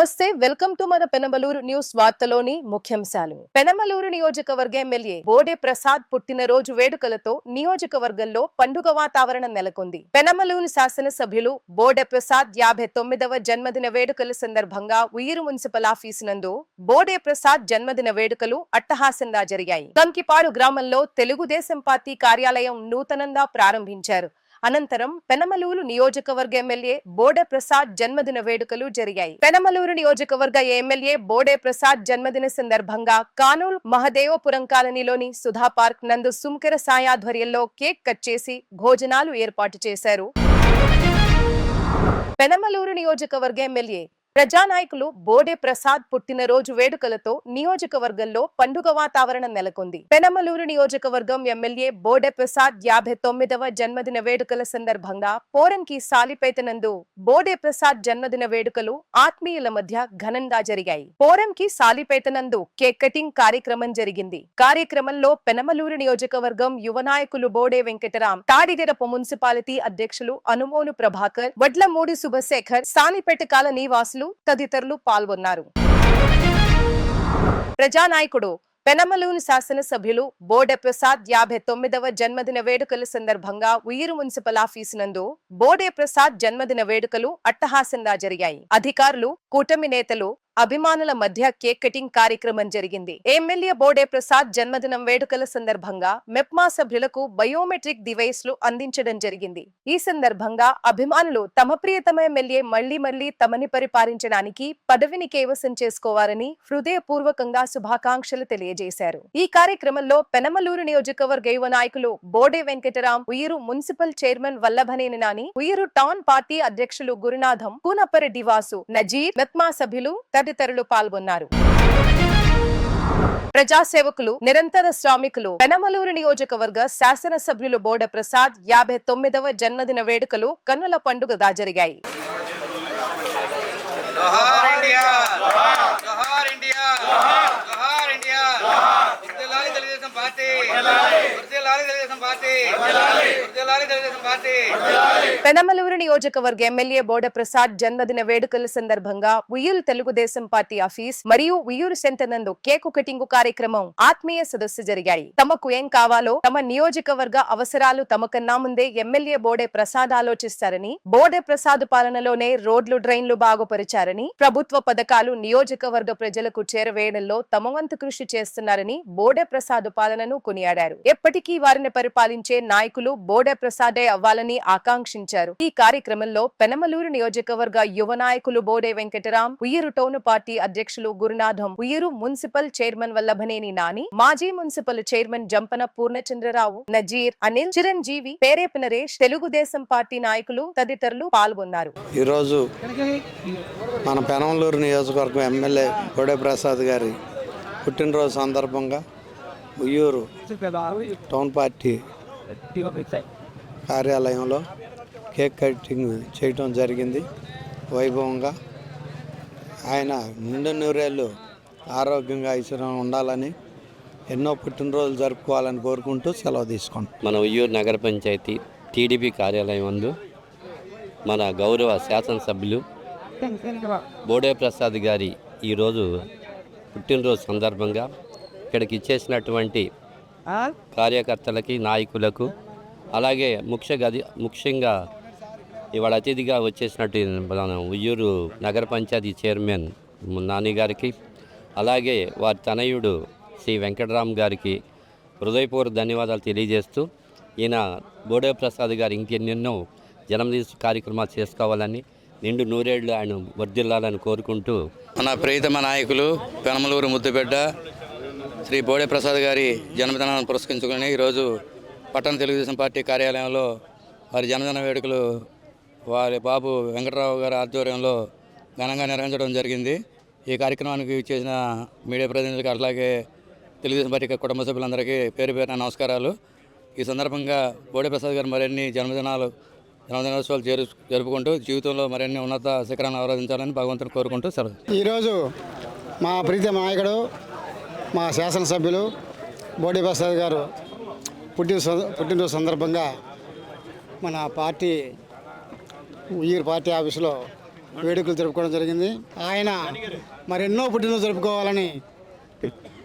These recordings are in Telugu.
నమస్తే, వెల్కమ్ టు మన పెనమలూరు న్యూస్ వార్తలోని ముఖ్యాంశాలు. పెనమలూరు నియోజకవర్గ ఎమ్మెల్యే బోడే ప్రసాద్ పుట్టినరోజు వేడుకలతో నియోజకవర్గంలో పండుగ వాతావరణం నెలకొంది. పెనమలూరు శాసనసభ్యులు బోడే ప్రసాద్ 59వ జన్మదిన వేడుకల సందర్భంగా ఉయ్యూరు మున్సిపల్ ఆఫీసు నందు బోడే ప్రసాద్ జన్మదిన వేడుకలు అట్టహాసంగా జరిగాయి. కంకిపాడు గ్రామంలో తెలుగుదేశం పార్టీ కార్యాలయం నూతనంగా ప్రారంభించారు. అనంతరం పెనమలూరు నియోజకవర్గ ఎమ్మెల్యే బోడే ప్రసాద్ జన్మదిన వేడుకలు జరిగాయి. పెనమలూరు నియోజకవర్గ ఎమ్మెల్యే బోడే ప్రసాద్ జన్మదిన సందర్భంగా కానూల్ మహదేవపురం కాలనీలోని సుధా పార్క్ నందు సుంకెర సాయి ఆధ్వర్యంలో కేక్ కట్ చేసి భోజనాలు ఏర్పాటు చేశారు. పెనమలూరు నియోజకవర్గ ఎమ్మెల్యే ప్రజానాయకులు బోడే ప్రసాద్ పుట్టినరోజు వేడుకలతో నియోజకవర్గంలో పండుగ వాతావరణం నెలకొంది. పెనమలూరు నియోజకవర్గం ఎమ్మెల్యే బోడే ప్రసాద్ 59వ జన్మదిన వేడుకల సందర్భంగా పోరంకి సాలిపేట నందు బోడే ప్రసాద్ జన్మదిన వేడుకలు ఆత్మీయుల మధ్య ఘనంగా జరిగాయి. పోరంకి సాలిపేట నందు కేక్ కటింగ్ కార్యక్రమం జరిగింది. కార్యక్రమంలో పెనమలూరు నియోజకవర్గం యువ నాయకులు బోడే వెంకటరాం, తాడిగెరప మున్సిపాలిటీ అధ్యక్షులు అనుమోను ప్రభాకర్, వడ్లమూడి శుభశేఖర్, సాలిపేట కాలనీ వాసులు తదితరులు పాల్గొన్నారు. ప్రజానాయకుడు పెనమలూరు శాసనసభ్యులు బోడే ప్రసాద్ 59వ జన్మదిన వేడుకల సందర్భంగా ఉయ్యూరు మున్సిపల్ ఆఫీసు నందు బోడే ప్రసాద్ జన్మదిన వేడుకలు అట్టహాసంగా జరిగాయి. అధికారులు, కూటమి నేతలు, అభిమానుల మధ్య కేక్ కటింగ్ కార్యక్రమం జరిగింది. ఎమ్మెల్యే బోడే ప్రసాద్ జన్మదినం వేడుకల సందర్భంగా మెప్మా సభ్యులకు బయోమెట్రిక్ డివైస్లు అందించడం జరిగింది. ఈ సందర్భంగా అభిమానులు తమ ప్రియతమ ఎమ్మెల్యే మళ్లీ తమని పరిపాలించడానికి పదవిని కైవసం చేసుకోవాలని హృదయపూర్వకంగా శుభాకాంక్షలు తెలియజేశారు. ఈ కార్యక్రమంలో పెనమలూరు నియోజకవర్గ యువ నాయకులు Bode Venkatram, Uyyuru municipal chairman Vallabhaneni Nani, Uyyuru town party అధ్యక్షులు గురునాథం, కూనప్పరెడ్డి వాసు, నజీర్, మెప్మా సభ్యులు తదితరులు పాల్గొన్నారు. ప్రజాసేవకులు, నిరంతర శ్రామికులు పెనమలూరు నియోజకవర్గ శాసనసభ్యులు బోడే ప్రసాద్ 59వ జన్మదిన వేడుకలు కన్నుల పండుగగా జరిగాయి. పెనమలూరు నియోజకవర్గ ఎమ్మెల్యే బోడే ప్రసాద్ జన్మదిన వేడుకల సందర్భంగా ఉయ్యూరు తెలుగుదేశం పార్టీ ఆఫీస్ మరియు ఉయ్యూరు సెంటర్ నందు కేకు కటింగ్ కార్యక్రమం, ఆత్మీయ సదస్సు జరిగాయి. తమకు ఏం కావాలో, తమ నియోజకవర్గ అవసరాలు తమకన్నా ముందే ఎమ్మెల్యే బోడే ప్రసాద్ ఆలోచిస్తారని, బోడే ప్రసాద్ పాలనలోనే రోడ్లు, డ్రైన్లు బాగుపరిచారని, ప్రభుత్వ పథకాలు నియోజకవర్గ ప్రజలకు చేరవేయడంలో తమ వంతు కృషి చేస్తున్నారని బోడే ప్రసాద్ పాలనను కొనియాడారు. ఎప్పటికీ వారిని పరిపాలించే నాయకులు బోడే ప్రసాదే అవ్వాలని ఆకాంక్షించారు. ఈ కార్యక్రమంలో పెనమలూరు నియోజకవర్గ యువ నాయకులు బోడే వెంకటరాం, ఉయ్యూరు టౌన్ పార్టీ అధ్యక్షులు గురునాథం, ఉయ్యూరు మున్సిపల్ చైర్మన్ వల్లభనేని నాని, మాజీ municipal chairman Jampana Purnachandrarao, Nazir, Anil, Chiranjeevi, Perepa Naresh, Telugudesam party నాయకులు తదితరులు పాల్గొన్నారు. ఈ రోజు మన పెనమలూరు నియోజకవర్గం ఎమ్మెల్యే బోడే ప్రసాద్ గారి పుట్టినరోజు సందర్భంగా ఉయ్యూరు టౌన్ పార్టీ కార్యాలయంలో కేక్ కటింగ్ చేయటం జరిగింది వైభవంగా. ఆయన నిండు నూరేళ్ళు ఆరోగ్యంగా ఐశ్వర్యంగా ఉండాలని, ఎన్నో పుట్టినరోజులు జరుపుకోవాలని కోరుకుంటూ సెలవు తీసుకుంటాం. మన ఉయ్యూరు నగర పంచాయతీ టీడీపీ కార్యాలయం నందు మన గౌరవ శాసనసభ్యులు బోడే ప్రసాద్ గారి ఈరోజు పుట్టినరోజు సందర్భంగా ఇక్కడికి ఇచ్చేసినటువంటి కార్యకర్తలకి, నాయకులకు, అలాగే ముఖ్యంగా ఇవాళ అతిథిగా వచ్చేసినట్టు మన ఉయ్యూరు నగర పంచాయతీ చైర్మన్ నాని గారికి, అలాగే వారి తనయుడు శ్రీ వెంకటరామ్ గారికి హృదయపూర్వక ధన్యవాదాలు తెలియజేస్తూ, ఈయన బోడే ప్రసాద్ గారు ఇంకెన్నెన్నో జన్మదిన కార్యక్రమాలు చేసుకోవాలని, నిండు నూరేళ్లు ఆయన వర్ధిల్లాలని కోరుకుంటూ, మన ప్రియతమ నాయకులు పెనమలూరు ముద్దుబిడ్డ శ్రీ బోడే ప్రసాద్ గారి జన్మదినాన్ని పురస్కరించుకొని ఈరోజు పట్టణ తెలుగుదేశం పార్టీ కార్యాలయంలో వారి జన్మదిన వేడుకలు వారి బాబు వెంకటరావు గారి ఆధ్వర్యంలో ఘనంగా నిర్వహించడం జరిగింది. ఈ కార్యక్రమానికి చేసిన మీడియా ప్రతినిధులకు, అలాగే తెలుగుదేశం పార్టీ కుటుంబ సభ్యులందరికీ పేరు పేరున నమస్కారాలు. ఈ సందర్భంగా బోడే ప్రసాద్ గారు మరిన్ని జన్మదినోత్సవాలు జరుపుకుంటూ జీవితంలో మరిన్ని ఉన్నత శిఖరాన్ని ఆరాధించాలని భగవంతుని కోరుకుంటూ సెలవు. ఈరోజు మా ప్రీతమ నాయకుడు, మా శాసనసభ్యులు బోడే ప్రసాద్ గారు పుట్టినరోజు సందర్భంగా మన పార్టీ ఉయ్యూరు పార్టీ ఆఫీసులో వేడుకలు జరుపుకోవడం జరిగింది. ఆయన మరెన్నో పుట్టినరోజు జరుపుకోవాలని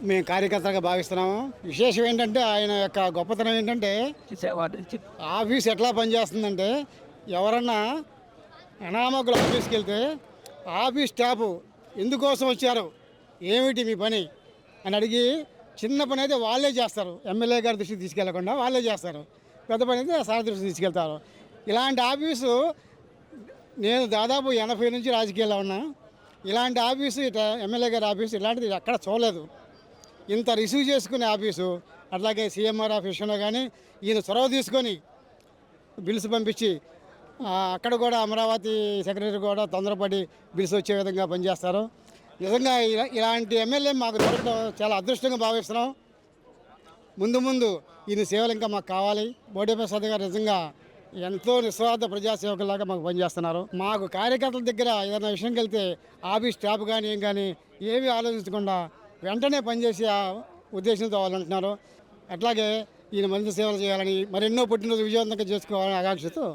మేము కార్యకర్తగా భావిస్తున్నాము. విశేషం ఏంటంటే ఆయన యొక్క గొప్పతనం ఏంటంటే ఆఫీస్ ఎట్లా పనిచేస్తుందంటే ఎవరన్నా అనామకులు ఆఫీస్కి వెళ్తే ఆఫీస్ స్టాఫ్ ఎందుకోసం వచ్చారు, ఏమిటి మీ పని అని అడిగి చిన్న పని అయితే వాళ్ళే చేస్తారు. ఎమ్మెల్యే గారి దృష్టికి తీసుకెళ్లకుండా వాళ్ళే చేస్తారు. పెద్ద పని అయితే సార్ దృష్టికి తీసుకెళ్తారు. ఇలాంటి ఆఫీసు నేను దాదాపు 80 నుంచి రాజకీయాల్లో ఉన్నా. ఇలాంటి ఆఫీసు ఎమ్మెల్యే గారి ఆఫీసు ఇలాంటిది ఎక్కడ చూడలేదు. ఇంత రిసీవ్ చేసుకునే ఆఫీసు. అట్లాగే సీఎంఆర్ ఆఫీసులో కానీ ఈయన చొరవ తీసుకొని బిల్స్ పంపించి అక్కడ కూడా అమరావతి సెక్రటరీ కూడా తొందరపడి బిల్స్ వచ్చే విధంగా పనిచేస్తారు. నిజంగా ఇలాంటి ఎమ్మెల్యే మాకు దొరకడం చాలా అదృష్టంగా భావిస్తున్నాం. ముందు ఈయన సేవలు ఇంకా మాకు కావాలి. బోడే ప్రసాద్ గారు నిజంగా ఎంతో నిస్వార్థ ప్రజాసేవకులాగా మాకు పనిచేస్తున్నారు. మాకు కార్యకర్తల దగ్గర ఏదైనా విషయం వెళ్తే ఆఫీస్ స్టాఫ్ కానీ ఏం కానీ ఏమీ ఆలోచించకుండా వెంటనే పనిచేసే ఉద్దేశంతో వాళ్ళు అంటున్నారు. అట్లాగే ఈయన మంచి సేవలు చేయాలని మరెన్నో పుట్టినరోజు విజయవంతంగా చేసుకోవాలని ఆకాంక్షతో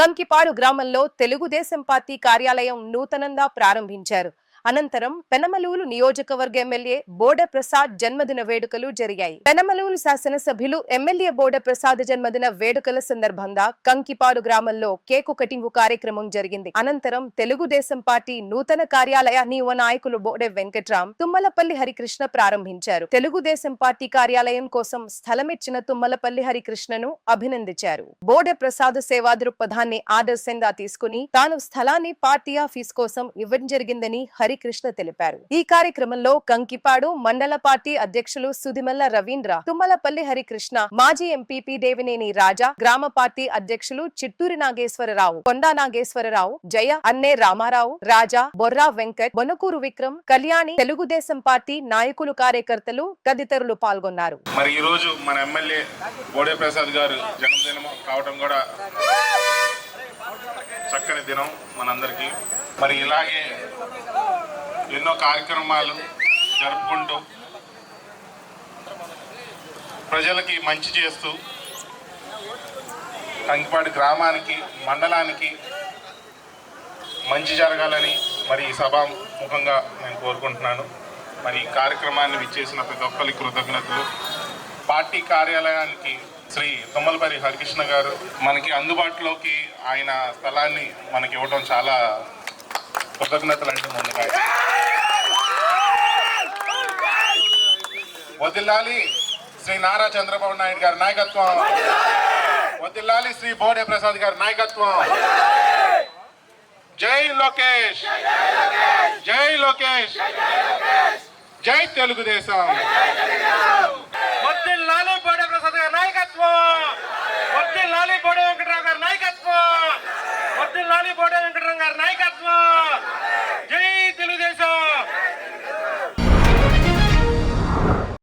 కంకిపాడు గ్రామంలో తెలుగుదేశం పార్టీ కార్యాలయం నూతనంగా ప్రారంభించారు. అనంతరం పెనమలూరు నియోజకవర్గ ఎమ్మెల్యే బోడే ప్రసాద్ జన్మదిన వేడుకలు జరిగాయి. పెనమలూరు శాసనసభ్యులు ఎమ్మెల్యే బోడే ప్రసాద్ జన్మదిన వేడుకల సందర్భంగా కంకిపాడు గ్రామంలో కేకు కటింగ్ కార్యక్రమం జరిగింది. అనంతరం తెలుగుదేశం పార్టీ నూతన కార్యాలయాన్ని యువ నాయకులు బోడే వెంకట్రాం, తుమ్మలపల్లి హరికృష్ణ ప్రారంభించారు. తెలుగుదేశం పార్టీ కార్యాలయం కోసం స్థలమిచ్చిన తుమ్మలపల్లి హరికృష్ణను అభినందించారు. బోడే ప్రసాద్ సేవా దృక్పథాన్ని ఆదర్శంగా తీసుకుని తాను స్థలాన్ని పార్టీ ఆఫీస్ కోసం ఇవ్వడం జరిగిందని హరికృష్ణ తెలిపారు. ఈ కార్యక్రమంలో కంకిపాడు మండల పార్టీ అధ్యక్షులు సుదిమల్ల రవీంద్ర, తుమ్మలపల్లి హరికృష్ణ, మాజీ ఎంపీపీ దేవినేని రాజా, గ్రామ పార్టీ అధ్యక్షులు చిట్టూరి నాగేశ్వరరావు, కొండా నాగేశ్వరరావు, జయ, అన్నే రామారావు, రాజా, బొర్రా వెంకట్, బొనకూరు విక్రమ్, కళ్యాణి, తెలుగుదేశం పార్టీ నాయకులు, కార్యకర్తలు తదితరులు పాల్గొన్నారు. మరి ఈ రోజు మన ఎమ్మెల్యే బోడే ప్రసాద్ గారు జన్మదినం కావడం కూడా చక్కని దినం మనందరికీ. మరి ఇలాగే ఎన్నో కార్యక్రమాలు జరుపుకుంటూ ప్రజలకి మంచి చేస్తూ కంకిపాడు గ్రామానికి, మండలానికి మంచి జరగాలని మరి ఈ సభాముఖంగా నేను కోరుకుంటున్నాను. మరి ఈ కార్యక్రమాన్ని విచ్చేసిన ప్రతి ఒక్కరికి కృతజ్ఞతలు. పార్టీ కార్యాలయానికి శ్రీ తుమ్మలపల్లి హరికృష్ణ గారు మనకి అందుబాటులోకి ఆయన స్థలాన్ని మనకి ఇవ్వడం చాలా కృతజ్ఞతలు అంటే ముందుగా వదిలాలి శ్రీ నారా చంద్రబాబు నాయుడు గారి నాయకత్వం, వదిలాలి శ్రీ బోడే ప్రసాద్ గారి నాయకత్వం. జై లోకేష్, జై లోకేష్, జై తెలుగుదేశం. వదిలాలి బోడే ప్రసాద్ గారి నాయకత్వం, వదిలాలి బోడే వెంకటరావు గారి నాయకత్వం, వదిలాలి బోడే వెంకటరావు గారి నాయకత్వం. జై తెలుగుదేశం.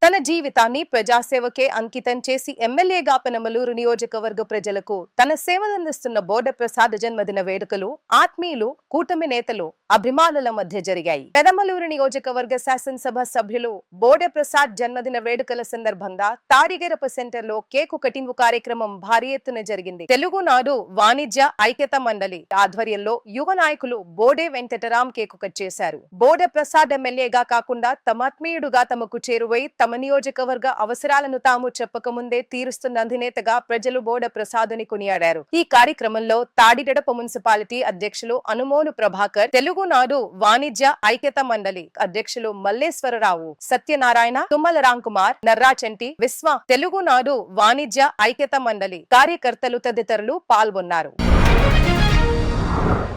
తన జీవితాన్ని ప్రజాసేవకే అంకితం చేసి ఎమ్మెల్యేగా పెనమలూరు నియోజకవర్గ ప్రజలకు తన సేవలందిస్తున్న బోడే ప్రసాద్ జన్మదిన వేడుకలు ఆత్మీయులు, కూటమి నేతలు, అభిమానుల మధ్య జరిగాయి. పెనమలూరు నియోజకవర్గ శాసనసభ సభ్యులు బోడే ప్రసాద్ జన్మదిన వేడుకల సందర్భంగా తాడిగెరప సెంటర్ లో కేకు కటింగ్ కార్యక్రమం భారీ ఎత్తున జరిగింది. తెలుగునాడు వాణిజ్య ఐక్యత మండలి ఆధ్వర్యంలో యువ నాయకులు బోడే వెంకటరాం కేకు కట్ చేశారు. బోడే ప్రసాద్ ఎమ్మెల్యేగా కాకుండా తమాత్మీయుడుగా తమకు చేరువై తమ నియోజకవర్గ అవసరాలను తాము చెప్పకముందే తీరుస్తున్న అధినేతగా ప్రజలు బోడే ప్రసాద్ని కొనియాడారు. ఈ కార్యక్రమంలో తాడిగడప మున్సిపాలిటీ అధ్యక్షులు అనుమోలు ప్రభాకర్, తెలుగునాడు వాణిజ్య ఐక్యత మండలి అధ్యక్షులు మల్లేశ్వరరావు, సత్యనారాయణ, తుమ్మల రాంకుమార్, నర్రాచంటి, విశ్వ, తెలుగునాడు వాణిజ్య ఐక్యత మండలి కార్యకర్తలు తదితరులు పాల్గొన్నారు.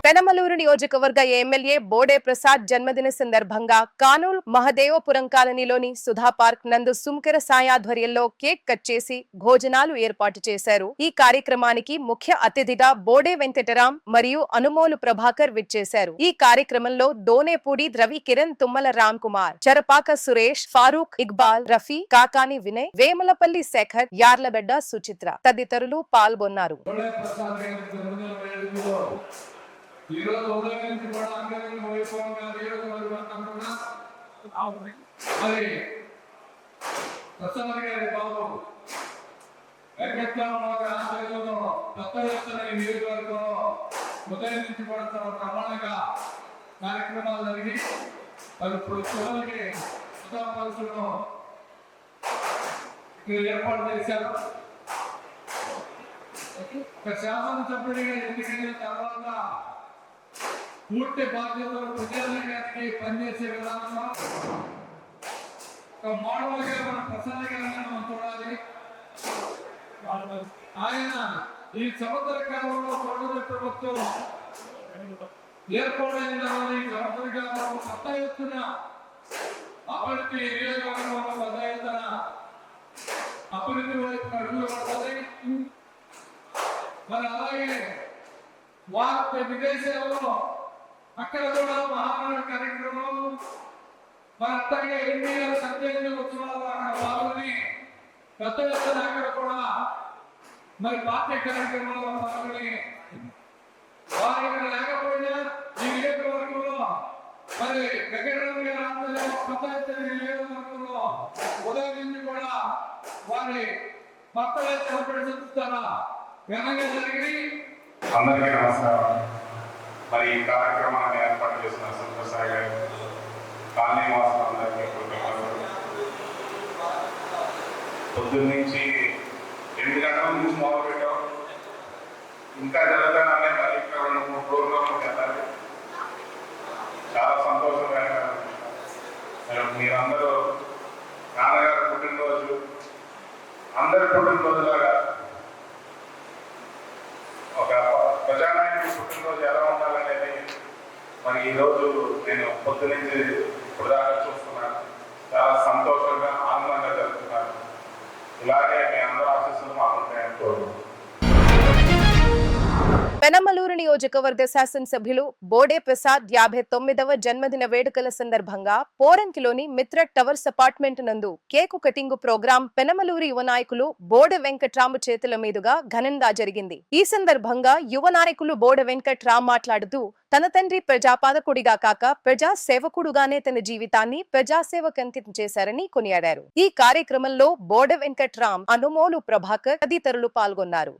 పెనమలూరు నియోజకవర్గ ఎమ్మెల్యే బోడే ప్రసాద్ జన్మదిన సందర్భంగా కానూల్ మహదేవపురం కాలనీలోని సుధా పార్క్ నందు సుంకర సాయి ఆధ్వర్యంలో కేక్ కట్ చేసి భోజనాలు ఏర్పాటు చేశారు. ఈ కార్యక్రమానికి ముఖ్య అతిథిగా బోడే వెంకటరాం మరియు అనుమోలు ప్రభాకర్ విచ్చేశారు. ఈ కార్యక్రమంలో దోనేపూడి రవి కిరణ్, తుమ్మల రామ్ కుమార్, చరపాక సురేష్, ఫారూక్, ఇక్బాల్, రఫీ, కాకాని వినయ్, వేములపల్లి శేఖర్, యార్లబెడ్డ సుచిత్ర తదితరులు పాల్గొన్నారు. ఈరోజు ఉదయం నుంచి కూడా అంగరంగ వైభవంగా నియోజకవర్గంగా మరి ప్రసాద్ గారి బాబు వెంకట్రామరావు గారి ఆధ్వర్యంలో కొత్త చేస్తున్న ఈ నియోజకవర్గంలో ఉదయం నుంచి కూడా చాలా ప్రమాణంగా కార్యక్రమాలు జరిగి మరి ఇప్పుడు చివరికి పలుసులను ఏర్పాటు చేశారు. ఒక శాసనసభ్యుడిగా ఎన్నికైన తర్వాత పూర్తి బాధ్యతలు ప్రజానికి పనిచేసే విధానంలో ఒక మోడల్గా మన ప్రసాద్ గారిని మనం చూడాలి. ఆయన ఈ సంవత్సర కాలంలో కాంగ్రెస్ ప్రభుత్వం ఏర్పాటైన ఈ సంవత్సర కాలంలో కొత్త ఎత్తున అభివృద్ధి నియోజకవర్గంలో పెద్ద ఎత్తున అభివృద్ధి వైపు అడుగులు పడుతుంది. మరి అలాగే వారి విదేశాల్లో అక్కడ కూడా మహానాడు కార్యక్రమాలు మరి అట్లాగే ఎన్నికల సందేశం ఉత్సవాలు అక్కడ పాల్గొని పెద్ద ఎత్తున అక్కడ కూడా మరి పార్టీ కార్యక్రమాల్లో పాల్గొని వారు ఇక్కడ లేకపోయినా ఈ నియోజకవర్గంలో మరి వెంకటరామ గారి ఆధ్వర్యంలో పెద్ద ఎత్తున నియోజకవర్గంలో ఉదయం నుంచి కూడా వారి భర్తల సెలబ్రేషన్స్తారా ఘనంగా జరిగి. అందరికీ నమస్కారం. మరి ఈ కార్యక్రమాన్ని ఏర్పాటు చేసిన సంతోషాయి గారు, కాలనీ వాసులందరికీ కృతజ్ఞతలు. పొద్దున్నుంచి 8 గంటల నుంచి మొదలు పెట్టాం. ఇంకా జరుగుతాననే మరి ఇక్కడ 2-3 ప్రోగ్రాంలు వెళ్ళాలి. చాలా సంతోషంగా మీరందరూ నాన్నగారు పుట్టినరోజు అందరి పుట్టినరోజులాగా ఒక ప్రజానాయకుడి పుట్టినరోజు ఎలా ఉండాలనేది మరి ఈరోజు నేను పొద్దునుంచి ఇప్పుడు దాకా చూస్తున్నాను. చాలా సంతోషంగా ఆనందంగా జరుగుతున్నాను. ఇలాగే మీ అందరూ ఆశీస్సులు మాకు ఉంటాయని కోరుకుంటున్నాను. పెనమలూరు నియోజకవర్గ శాసనసభ్యులు బోడే ప్రసాద్ 59వ జన్మదిన వేడుకల సందర్భంగా పోరంకిలోని మిత్ర టవర్స్ అపార్ట్మెంట్ నందు కేకు కటింగు ప్రోగ్రాం పెనమలూరు యువ నాయకులు బోడె వెంకట్రాము చేతుల మీదుగా ఘనంగా జరిగింది. ఈ సందర్భంగా యువ నాయకులు బోడె వెంకట్రామ్ మాట్లాడుతూ తన తండ్రి ప్రజాపాలకుడిగా కాక ప్రజా సేవకుడుగానే తన జీవితాన్ని ప్రజాసేవకు అంకితం చేశారని కొనియాడారు. ఈ కార్యక్రమంలో బోడె వెంకట్రామ్, అనుమోలు ప్రభాకర్ తదితరులు పాల్గొన్నారు.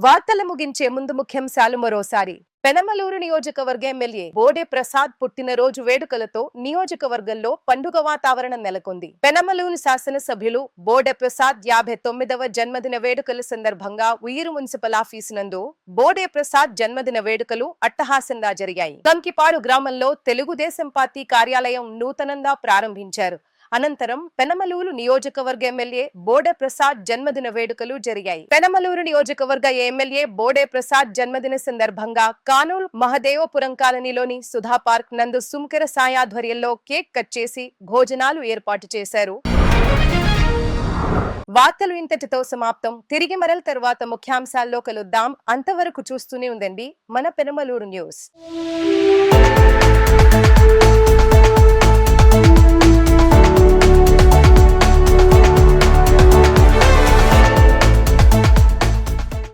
వార్తలు ముగించే ముందు ముఖ్యాంశాలు మరోసారి. పెనమలూరు నియోజకవర్గ ఎమ్మెల్యే బోడే ప్రసాద్ పుట్టినరోజు వేడుకలతో నియోజకవర్గంలో పండుగ వాతావరణం నెలకొంది. పెనమలూరు శాసనసభ్యులు బోడే ప్రసాద్ 59వ జన్మదిన వేడుకల సందర్భంగా ఉయ్యూరు మున్సిపల్ ఆఫీసు నందు బోడే ప్రసాద్ జన్మదిన వేడుకలు అట్టహాసంగా జరిగాయి. కంకిపాడు గ్రామంలో తెలుగుదేశం పార్టీ కార్యాలయం నూతనంగా ప్రారంభించారు. అనంతరం పెనమలూరు నియోజకవర్గ ఎమ్మెల్యే బోడే ప్రసాద్ జన్మదిన వేడుకలు జరిగాయి. పెనమలూరు నియోజకవర్గ ఎమ్మెల్యే బోడే ప్రసాద్ జన్మదిన సందర్భంగా కానూల్ మహదేవపురం కాలనీలోని సుధా పార్క్ నందు సుంకర సాయి ఆధ్వర్యంలో కేక్ కట్ చేసి భోజనాలు ఏర్పాటు చేశారు. వార్తలు ఇంతటితో సమాప్తం. తిరిగి మరల తర్వాత ముఖ్యాంశాల్లో కలుద్దాం. అంతవరకు చూస్తూనే ఉండండి మన పెనమలూరు న్యూస్.